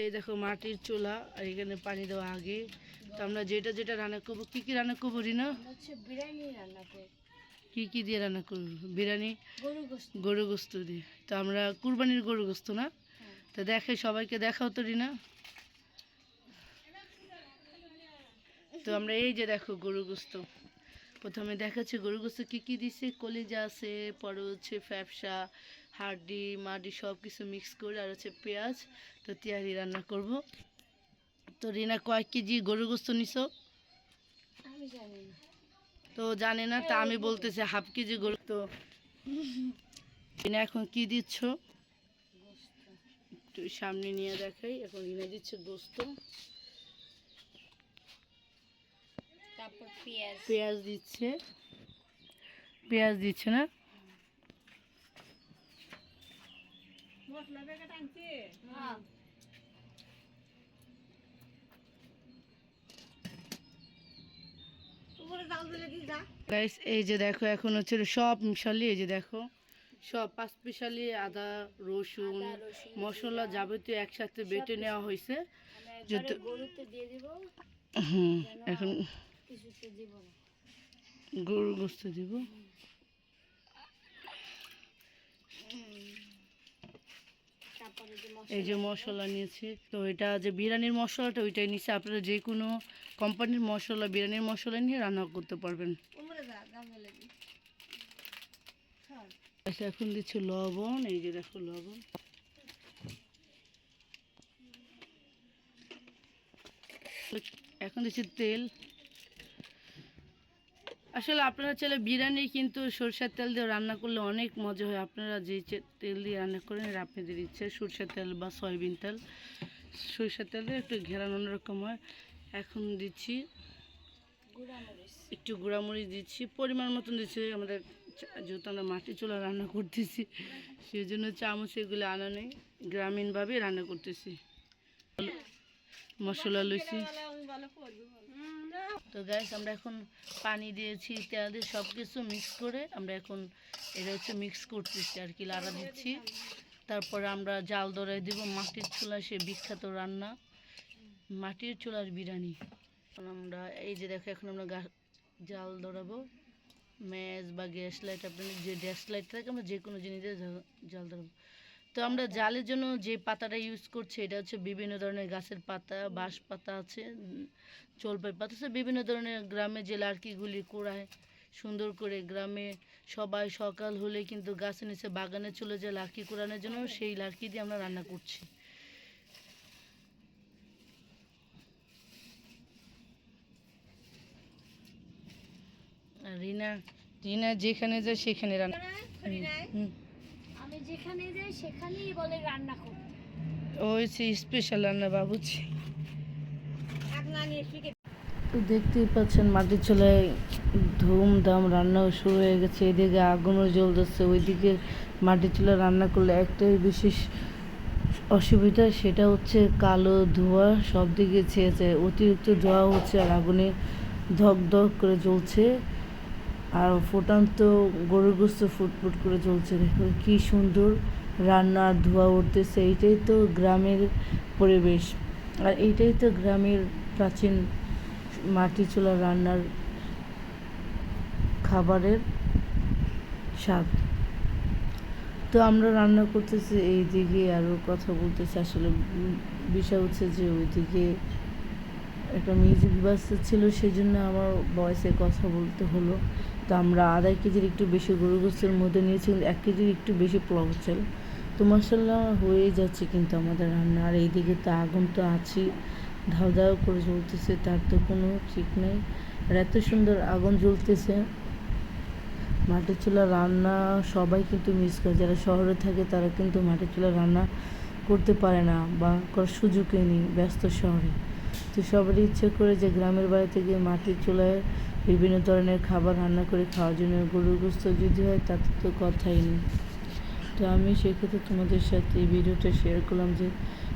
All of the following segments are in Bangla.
এই দেখো মাটির চুলা আর এখানে পানি দেওয়া আগে। তো আমরা যেটা যেটা রান্না করবো, কি কি রান্না করবো রিনা? বিরিয়ানি রান্না করব। কি কি দিয়ে রান্না করবো? বিরিয়ানি গরু গোস্ত দিয়ে। তো আমরা কুরবানির গরু গোস্ত না? তো দেখে সবাইকে দেখাও তো রিনা। তো আমরা এই যে দেখো গরু গোস্ত, প্রথমে দেখাচ্ছি গরু গোস্ত কী কী দিছে। কলিজা আছে, পরে হচ্ছে ফ্যাপসা, হাড্ডি মাডি সব কিছু মিক্স করে, আর হচ্ছে পেঁয়াজ। তো তিয়ারি রান্না করব। তো রিনা কয়েক কেজি গরু গোস্ত নিছো? আমি জানি না। তো জানে না, তা আমি বলতেছি হাফ কেজি গরু। তো রিনা এখন কি দিচ্ছ? একটু সামনে নিয়ে দেখাই। এখন রিনা দিচ্ছে গোস্ত, তারপর পেঁয়াজ পেঁয়াজ দিচ্ছে, পেঁয়াজ দিচ্ছে না? মশলা প্যাকেট আনছি। হ্যাঁ উপরে জাল দিলে কি যা। গাইস এই যে দেখো এখন হচ্ছে সব মিশালি, এই যে দেখো সব পাঁচ মিশালি আদা রসুন মশলা যাবতীয় একসাথে বেটে নেওয়া হয়েছে। যত গরুতে দিয়ে দিব। এখন কিছুতে দিব না, গরুর গোস্ত দিব। এই যে মশলা নিয়েছি, তো এটা যে বিরিয়ানির মশলাটা ওইটাই নিচ্ছে। আপনারা যে কোনো কোম্পানির মশলা, বিরিয়ানির মশলা নিয়ে রান্না করতে পারবেন। আচ্ছা এখন দিচ্ছি লবণ, এই যে দেখো লবণ। এখন দিচ্ছি তেল। আসলে আপনারা চাইলে বিরিয়ানি কিন্তু সরষের তেল দিয়ে রান্না করলে অনেক মজা হয়। আপনারা যে তেল দিয়ে রান্না করেন এটা আপনাদের ইচ্ছে, সরষের তেল বা সয়াবিন তেল। সরষের তেল দিয়ে একটু ঘেরানো অন্যরকম হয়। এখন দিচ্ছি একটু গুঁড়ামরিচ দিচ্ছি, পরিমাণ মতন দিচ্ছি। আমাদের যেহেতু আমরা মাটি চুলা রান্না করতেছি, সেই জন্য চামচ এগুলো আনা নেই, গ্রামীণভাবে রান্না করতেছি। মশলা লইছি। তো গ্যাস আমরা এখন পানি দিয়েছি, তেল দিয়ে সব কিছু মিক্স করে আমরা এখন এটা হচ্ছে মিক্স করতেছি আর কি, লাড়া দিচ্ছি। তারপরে আমরা জাল ধরাই দিব। মাটির চুলা সে বিখ্যাত রান্না, মাটির চুলার বিরিয়ানি। আমরা এই যে দেখো এখন আমরা জাল ধরাবো। ম্যাচ বা গ্যাস লাইট, আপনার যে গ্যাস লাইট থাকে আমরা যে কোনো জিনিস দিয়ে জাল ধরাবো। তো আমরা জালের জন্য যে পাতাটা ইউজ করছি এটা হচ্ছে বিভিন্ন ধরনের গাছের পাতা, বাঁশ পাতা আছে, জলপাই পাতা আছে, বিভিন্ন ধরনের। গ্রামে যে লার্কিগুলি কুড়ায় সুন্দর করে, গ্রামে সবাই সকাল হলে কিন্তু গাছের নিচে বাগানে চলে যায় লার্কি কুড়ানোর জন্য, সেই লার্কি দিয়ে আমরা রান্না করছি। রিনা রিনা যেখানে যায় সেখানে রান্না, আমি যেখানে যাই সেখানেই বলে রান্না করতে। ওই স্পেশাল রান্না বাবুছি। তো দেখতেই পাচ্ছেন মাটির চুলায় ধুমধাম রান্নাও শুরু হয়ে গেছে। এদিকে আগুনও জ্বলতেছে। ওইদিকে মাটির চুলায় রান্না করলে একটাই বিশেষ অসুবিধা, সেটা হচ্ছে কালো ধোঁয়া সব দিকে ছেয়ে যায়। অতিরিক্ত ধোঁয়া হচ্ছে আর আগুনে ধক ধক করে জ্বলছে, আর ফুটান্ত গরুর গোস্ত ফুটফুট করে চলছে। দেখো কি সুন্দর রান্না, ধোঁয়া উঠতেছে। এইটাই তো গ্রামের পরিবেশ, আর এইটাই তো গ্রামের প্রাচীন মাটি চুলা রান্নার খাবারের স্বাদ। তো আমরা রান্না করতেছি, এই দিকে আরও কথা বলতেছি। আসলে বিষয় হচ্ছে যে ওইদিকে একটা মিউজিক বাজতেছিল, সেই জন্য আমার ভয়েসে কথা বলতে হলো। তো আমরা 1.5 কেজির একটু বেশি গরু গোস্তের মধ্যে নিয়েছি, কিন্তু 1 কেজির একটু বেশি পোলাও চাল। তো মশলা হয়ে যাচ্ছে কিন্তু আমাদের রান্না। আর এইদিকে তো আগুন তো আছে, ধাও ধাও করে জ্বলতেছে, তার তো কোনো ঠিক নেই। আর এত সুন্দর আগুন জ্বলতেছে। মাটির চুলা রান্না সবাই কিন্তু মিস করে, যারা শহরে থাকে তারা কিন্তু মাটির চুলা রান্না করতে পারে না বা করার সুযোগই নেই ব্যস্ত শহরে। তো সবারই ইচ্ছে করে যে গ্রামের বাড়ি থেকে মাটির চুলায় বিভিন্ন ধরনের খাবার রান্না করে খাওয়ার জন্য। গরুর গোস্ত যদি হয় তাতে তো কথাই নেই। তো আমি সেক্ষেত্রে তোমাদের সাথে এই ভিডিওটা শেয়ার করলাম যে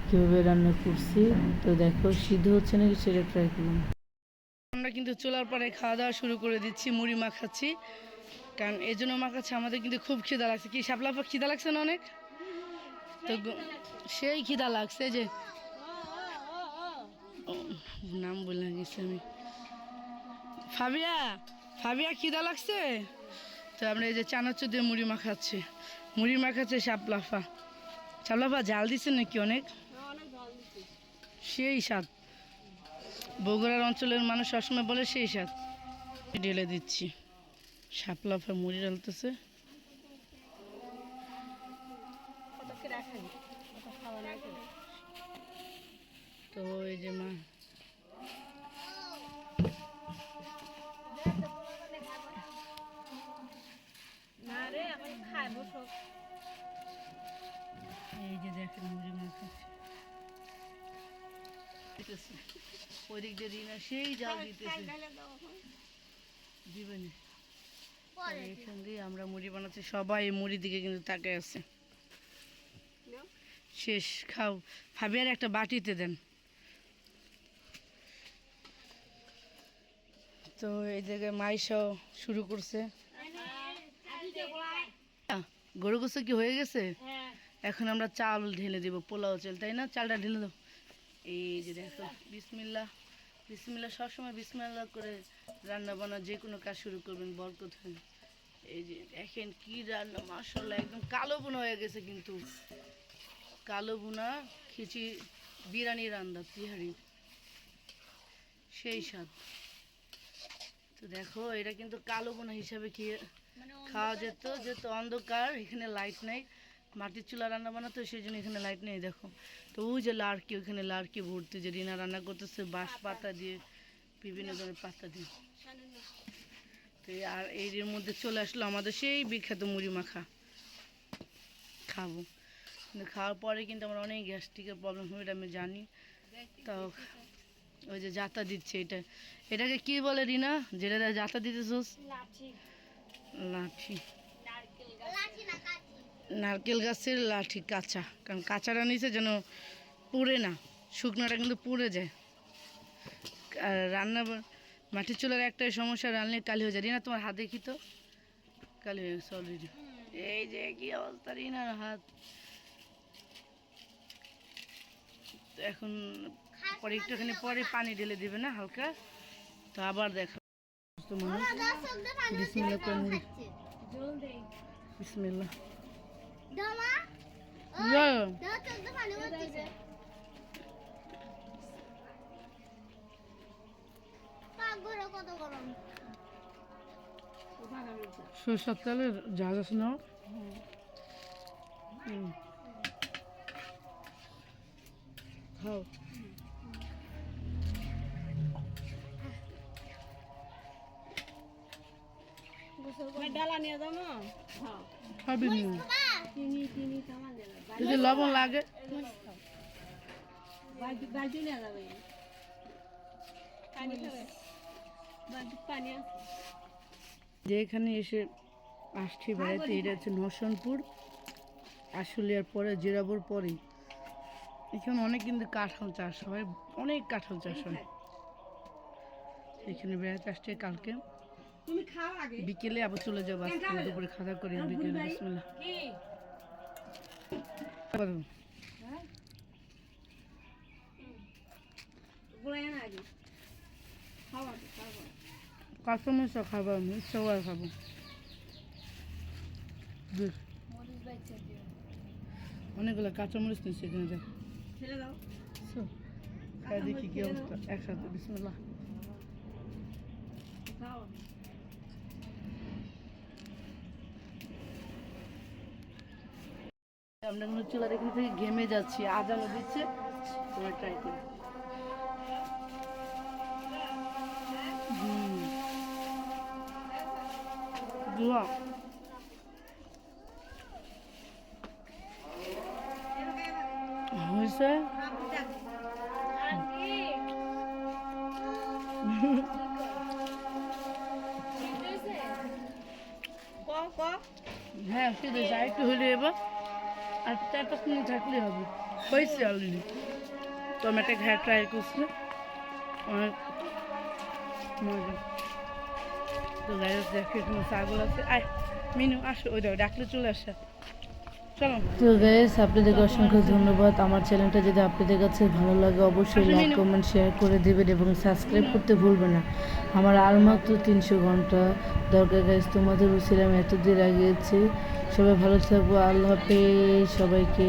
কীভাবে রান্না করছি। তো দেখো সিদ্ধ হচ্ছে নাকি সেটা ট্রাই করলাম। আমরা কিন্তু চুলার পরে খাওয়া দাওয়া শুরু করে দিচ্ছি, মুড়ি মাখাচ্ছি। কারণ এই জন্য মাখাচ্ছি, আমাদের কিন্তু খুব খিদা লাগছে। কি শাপলা খিদা লাগছে না অনেক? তো সেই খিদা লাগছে যে ও, নাম বলে গেছি আমি। ফাবিয়া, ফাবিয়া খিদা লাগছে? তো আমরা এই যে চানাচুর দিয়ে মুড়ি মাখাচ্ছি। মুড়ি মাখাচ্ছে শাপলাফা। শাপলাফা ঝাল দিচ্ছে নাকি অনেক? সেই স্বাদ। বগুড়ার অঞ্চলের মানুষ সবসময় বলে সেই স্বাদ। ঢেলে দিচ্ছি। শাপলাফা মুড়ি ডালতেছে। তো এই যে মা এই যে দেখেন মুড়ি মাখাচ্ছে। ওই দিক দিয়ে রিনা সেই জাল দিতেছে। দিবেন এখান দিয়ে আমরা মুড়ি বানাচ্ছি, সবাই এই মুড়ির দিকে কিন্তু তাকায় আছে। শেষ খাও। ফাবিয়ার একটা বাটিতে দেন। তো এই জায়গায় মাইশাও শুরু করছে। গরু গোসো কি হয়ে গেছে? এখন আমরা চাল ঢেলে দেবো, পোলাও চাল, তাই না? চালটা ঢেলে দাও। এই যে দেখো, বিসমিল্লাহ বিসমিল্লাহ, সবসময় বিসমিল্লাহ করে রান্না বান্না যে কোনো কাজ শুরু করবেন, বরকত হয়। এই যে দেখেন কি রান্না, মাশাআল্লাহ একদম কালো বোনা হয়ে গেছে, কিন্তু কালো বোনা খিচি বিরিয়ানি রান্না তিহারি সেই স্বাদ। তো দেখো এটা কিন্তু কালো বোনা হিসাবে খাওয়া যেত, যেহেতু অন্ধকার, এখানে লাইট নাই, মাটির চুলা রান্না বানাতো, সেই জন্য এখানে লাইট নেই। দেখো তো ওই যে লাড়কি, ওইখানে লাড়কি ভর্তি, যে রিনা রান্না করতেছে বাঁশ পাতা দিয়ে, বিভিন্ন ধরনের পাতা দিয়ে। তো আর এর মধ্যে চলে আসলো আমাদের সেই বিখ্যাত মুড়ি মাখা। খাবো, কিন্তু খাওয়ার পরে কিন্তু আমার অনেক গ্যাস্ট্রিকের প্রবলেম হবে, এটা আমি জানি। তাও ওই যে জাতা দিচ্ছে, এটাকে কি বলে রিনা, যেটা জাতা দিতেছোস? লাঠি। নারকেল গাছের লাঠি, কাঁচা, কারণ কাঁচাটা নিচে যেন পুড়ে না, শুকনোটা কিন্তু পুড়ে যায়। আর মাটির চুলার একটাই সমস্যা, রান্নালে কালি হয়ে যায়। রিনা তোমার হাত দেখি তো, কালি হয়ে গেছে অলরেডি। এই যে কি অবস্থা রিনার হাত। এখন পরে একটুখানি পরে পানি ঢেলে দিবে না হালকা, তো আবার দেখো বিসমিল্লাহ করে মুড়ি। বিসমিল্লাহ। সরষের তেলের ঝাঁজ আছে না? খাও। ডালা নিয়ে যাবো, খাবি যদি লবণ লাগে বালতি নিয়ে যাবে, পানি খাবে, পানি আছে। যেখানে এসে আসছি বেড়াতে, এটা হচ্ছে নরসনপুর, আশুলিয়ার পরে জিরাবর পরেই। এখানে অনেক কিন্তু কাঁঠাল চাষ হয়, অনেক কাঁঠাল চাষ হয়। এখানে বেড়াতে আসছে কালকে বিকেলে, আবার চলে যাবো আজকে দুপুরে খাওয়া করে বিকেলে। বিসমিল্লাহ। কাঁচামরিচ খাবো, আমি ইচ্ছা করে খাবো। অনেকগুলো কাঁচামরিচ নিচ্ছে এখানে, দেখ দেখি কি অবস্থা একসাথে। বিসমিল্লাহ। আমরা চুলার এখান থেকে ঘেমে যাচ্ছি, আজানও দিচ্ছে, তোমরা ট্রাই করি। হয়েছে হ্যাঁ, সেটাই একটু হলে এবার আর 4-5 মিনিট থাকলে হবে। হয়েছে অলরেডি। টমেটো ঘ্যা ট্রাই করছি, অনেক মজা। তো গাইস দেখো এখানে ছাগল আছে। আয় মিনু আসো, ওই দেখো ডাকলে চলে আসা। তো গাইস, আপনাদেরকে অসংখ্য ধন্যবাদ। আমার চ্যানেলটা যদি আপনাদের কাছে ভালো লাগে অবশ্যই লাইক কমেন্ট শেয়ার করে দেবেন এবং সাবস্ক্রাইব করতে ভুলবেন না। আমার আর মাত্র 300 ঘন্টা দরকার গাইস, তোমাদের উছিলাম এত দূর আগিয়েছি। সবাই ভালো থাকবো, আল্লাহ হাফেজ সবাইকে।